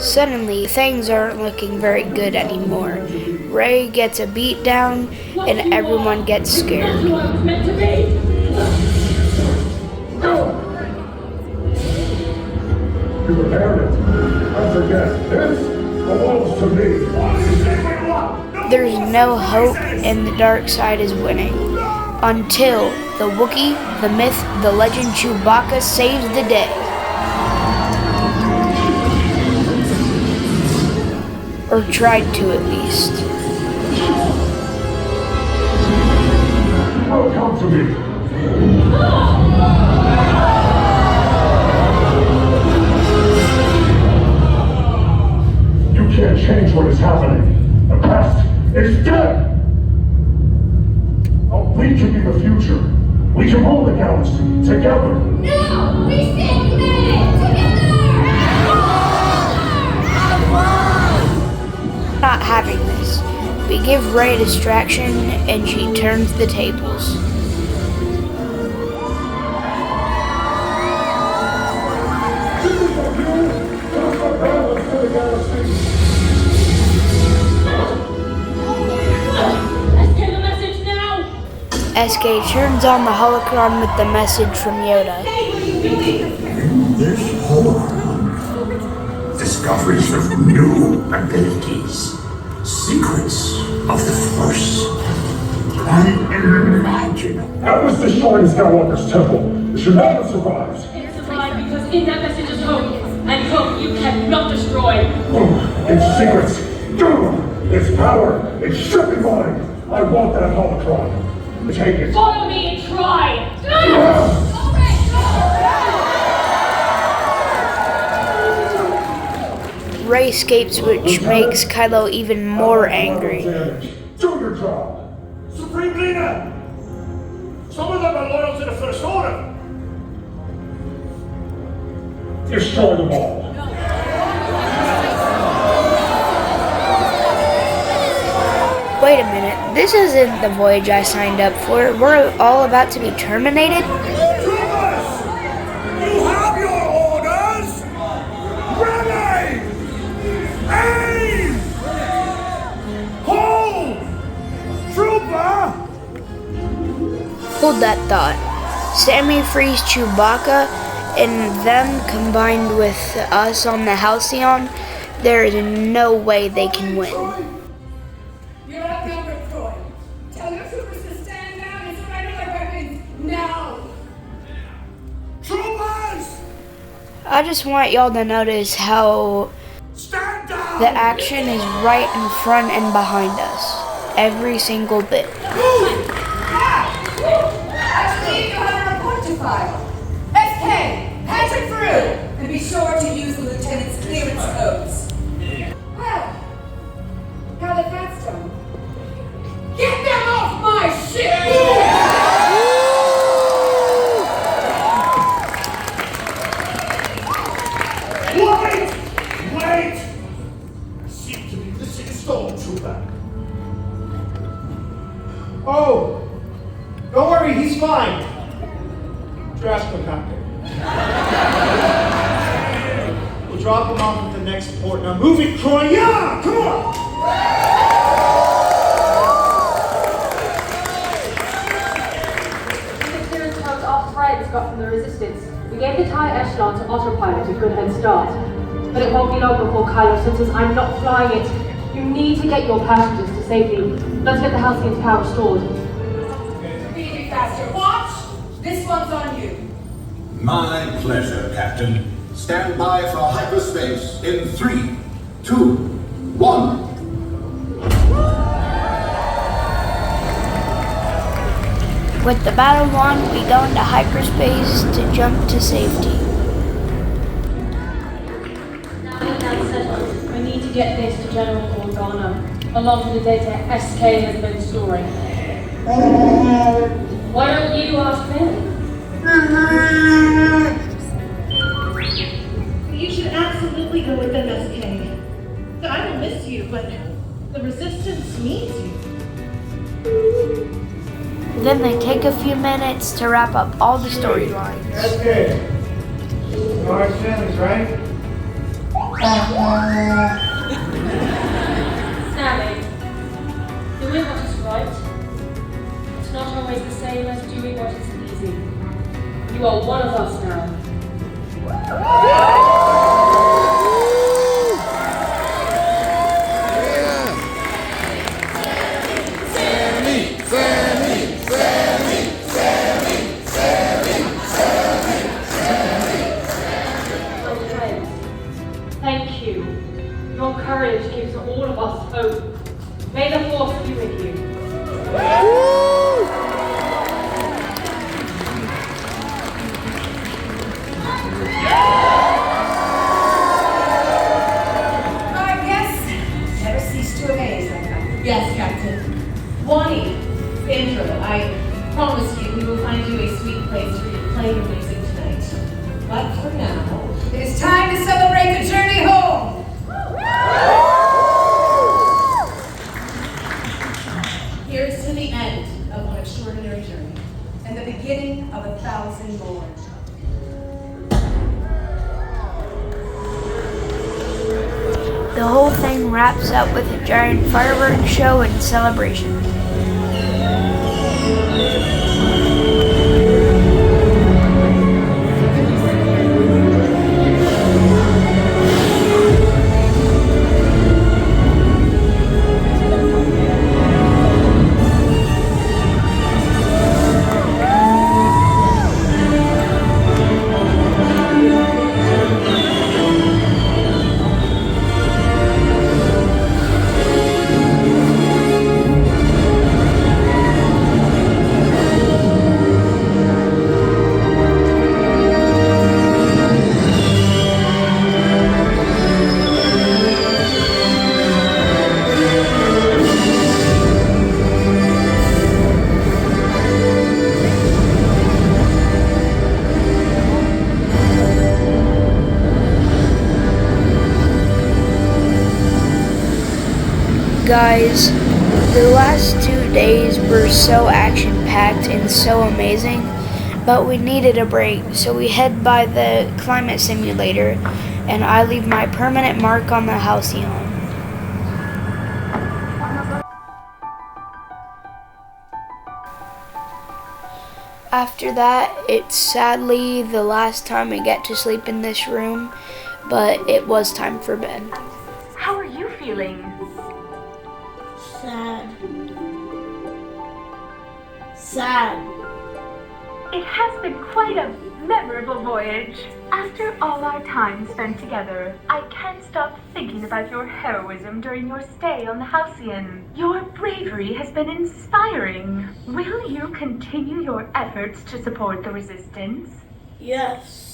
Suddenly, things aren't looking very good anymore. Rey gets a beat down, and everyone gets scared. Meant to be. You prepared it. I forget. This belongs to me. There's no hope, and the dark side is winning. Until the Wookiee, the myth, the legend Chewbacca saves the day. Or tried to, at least. Come to me. You can't change what is happening. The past is dead. Oh, we can be the future. We can rule the galaxy together. No! We stand united! Not having this. We give Rey a distraction, and she turns the tables. Let's get the message now! SK turns on the holocron with the message from Yoda. This holocron, discoveries of new abilities, secrets of the Force, unimaginable. That was destroying Skywalker's temple. It should not have survived. It survived because in that message is hope, and hope you cannot destroy. Its secrets, its power, it should be mine. I want that holocron. Take it. Follow me and try! Rey escapes, which makes Kylo even more angry. Do your job. Supreme Leader! Some of them are loyal to the First Order. Destroy them all. Wait a minute, this isn't the voyage I signed up for. We're all about to be terminated? Troopers! You have your orders! Ready! Aim! Hold! Trooper! Hold that thought. Sammy frees Chewbacca, and them combined with us on the Halcyon, there is no way they can win. You're outnumbered, Croy. Tell your troopers to stand down and surrender their weapons now. Troopers! I just want y'all to notice how the action is right in front and behind us. Every single bit. Actually, you have a report to file. SK, patch it through, and be sure to use the lieutenant's clearance codes. Well, now that that's done, get them off my ship! Wait! I seem to be missing a stormtrooper. Oh! Don't worry, he's fine. Trash compactor. We'll drop him off at the next port. Now move it, Croy! Yeah! Come on! gave the TIE Echelon to autopilot a good head start. But it won't be long before Kylo senses I'm not flying it. You need to get your passengers to safety. Let's get the Halcyon's power restored. Be faster. Watch! This one's on you. My pleasure, Captain. Stand by for hyperspace in 3, 2, 1. With the battle wand, we go into hyperspace to jump to safety. Now that that's settled, we need to get this to General Organa, along with the data SK has been storing. Why don't you ask him? You should absolutely go with them, SK. I will miss you, but the Resistance needs you. Then they take a few minutes to wrap up all the storylines. Okay. No hard feelings, right? Sally, doing what is right, it's not always the same as doing what is easy. You are one of us now. Thank you. Your courage gives all of us hope. May the Force be with you. Yes. Never cease to amaze. Yes, Captain. Wani, Sandro, I promise you we will find you a sweet place for you to play your music tonight. But for now, it is time to celebrate the journey home! Here is to the end of one extraordinary journey, and the beginning of 1,000 more. The whole thing wraps up with a giant fireworks show and celebration. Guys, the last 2 days were so action-packed and so amazing, but we needed a break, so we head by the climate simulator, and I leave my permanent mark on the Halcyon. After that, it's sadly the last time I get to sleep in this room, but it was time for bed. How are you feeling? Sad. It has been quite a memorable voyage. After all our time spent together, I can't stop thinking about your heroism during your stay on the Halcyon. Your bravery has been inspiring. Will you continue your efforts to support the Resistance? Yes.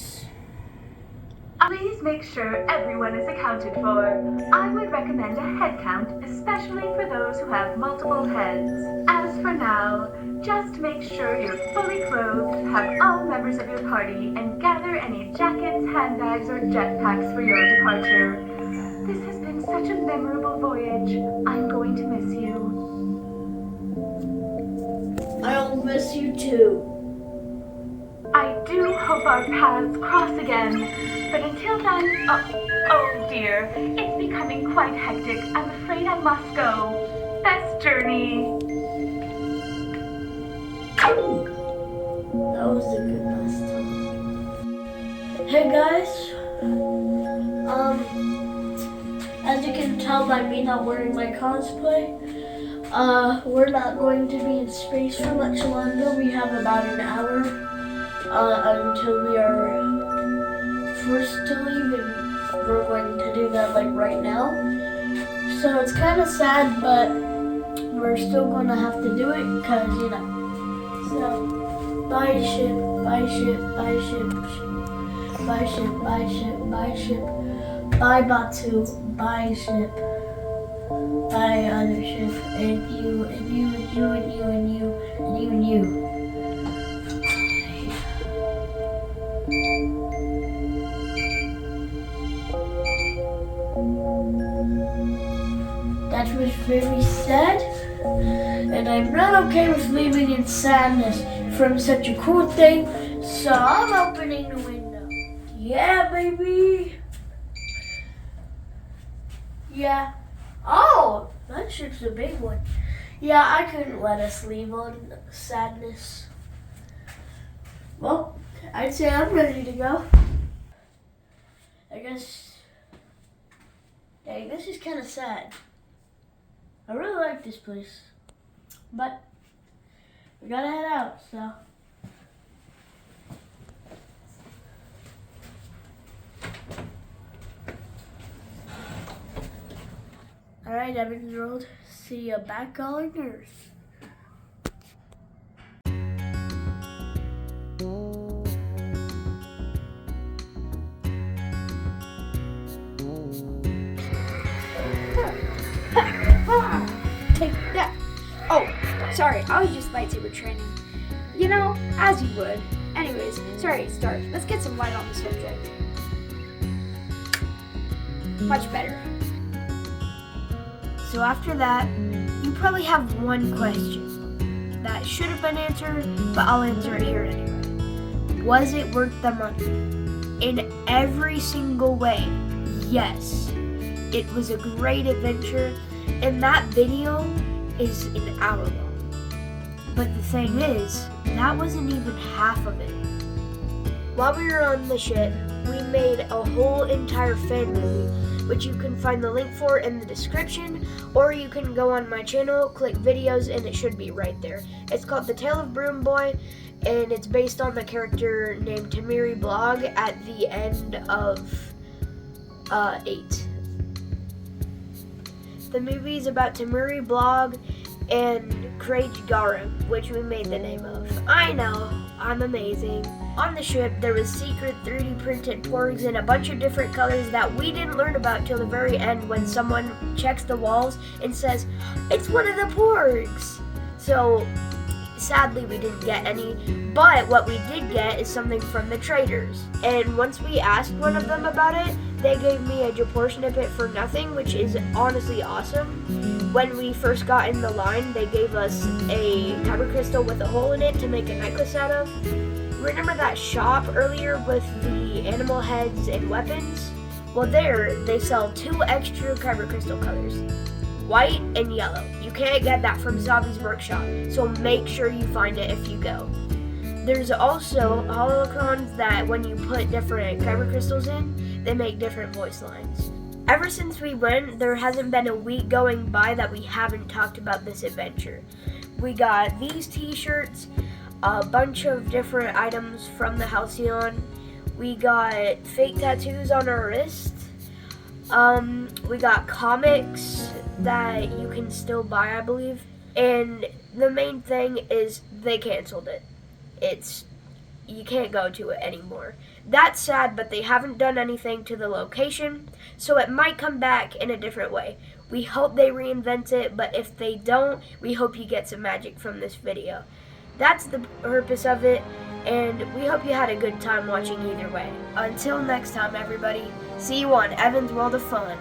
Please make sure everyone is accounted for. I would recommend a head count, especially for those who have multiple heads. As for now, just make sure you're fully clothed, have all members of your party, and gather any jackets, handbags, or jetpacks for your departure. This has been such a memorable voyage. I'm going to miss you. I'll miss you too. I do hope our paths cross again. But until then, oh dear, it's becoming quite hectic. I'm afraid I must go. Best journey. That was a good last time. Hey guys, as you can tell by me not wearing my cosplay, we're not going to be in space for much longer. We have about an hour until we are forced to leave, and we're going to do that like right now. So it's kind of sad, but we're still going to have to do it because, you know. So, bye ship, bye ship, bye ship, bye ship, bye ship, bye ship, bye Batuu, bye ship, bye other ship, and you, and you, and you, and you, and you, and you, and you. That was very sad, and I'm not okay with leaving in sadness from such a cool thing, so I'm opening the window. Yeah, baby. Yeah. Oh, that ship's a big one. Yeah, I couldn't let us leave on sadness. Well, I'd say I'm ready to go. I guess, dang, this is kind of sad. I really like this place, but we gotta head out, so. Alright, Evans Road, see you back on Earth. Take that. Oh, sorry, I was just lightsaber training. You know, as you would. Anyways, sorry, it's dark. Let's get some light on the subject. Much better. So after that, you probably have one question that should have been answered, but I'll answer it here anyway. Was it worth the money? In every single way, yes. It was a great adventure, and that video is an hour long. But the thing is, that wasn't even half of it. While we were on the ship, we made a whole entire fan movie, which you can find the link for in the description, or you can go on my channel, click videos, and it should be right there. It's called The Tale of Broom Boy, and it's based on the character named Tamiri Blog at the end of 8. The movie is about Tamiri Blog and Craig Garum, which we made the name of. I know, I'm amazing. On the ship, there was secret 3D printed porgs in a bunch of different colors that we didn't learn about till the very end when someone checks the walls and says, it's one of the porgs. So, sadly we didn't get any, but what we did get is something from the traders. And once we asked one of them about it, they gave me a Japor snippet for nothing, which is honestly awesome. When we first got in the line, they gave us a kyber crystal with a hole in it to make a necklace out of. Remember that shop earlier with the animal heads and weapons? Well, there, they sell 2 extra kyber crystal colors, white and yellow. You can't get that from Zavi's workshop, so make sure you find it if you go. There's also holocrons that when you put different kyber crystals in, they make different voice lines. Ever since we went, there hasn't been a week going by that we haven't talked about this adventure. We got these t-shirts, a bunch of different items from the Halcyon. We got fake tattoos on our wrist. We got comics that you can still buy, I believe. And the main thing is they canceled it. You can't go to it anymore. That's sad, but they haven't done anything to the location, so it might come back in a different way. We hope they reinvent it, but if they don't, we hope you get some magic from this video. That's the purpose of it, and we hope you had a good time watching either way. Until next time, everybody, see you on Evan's World of Fun.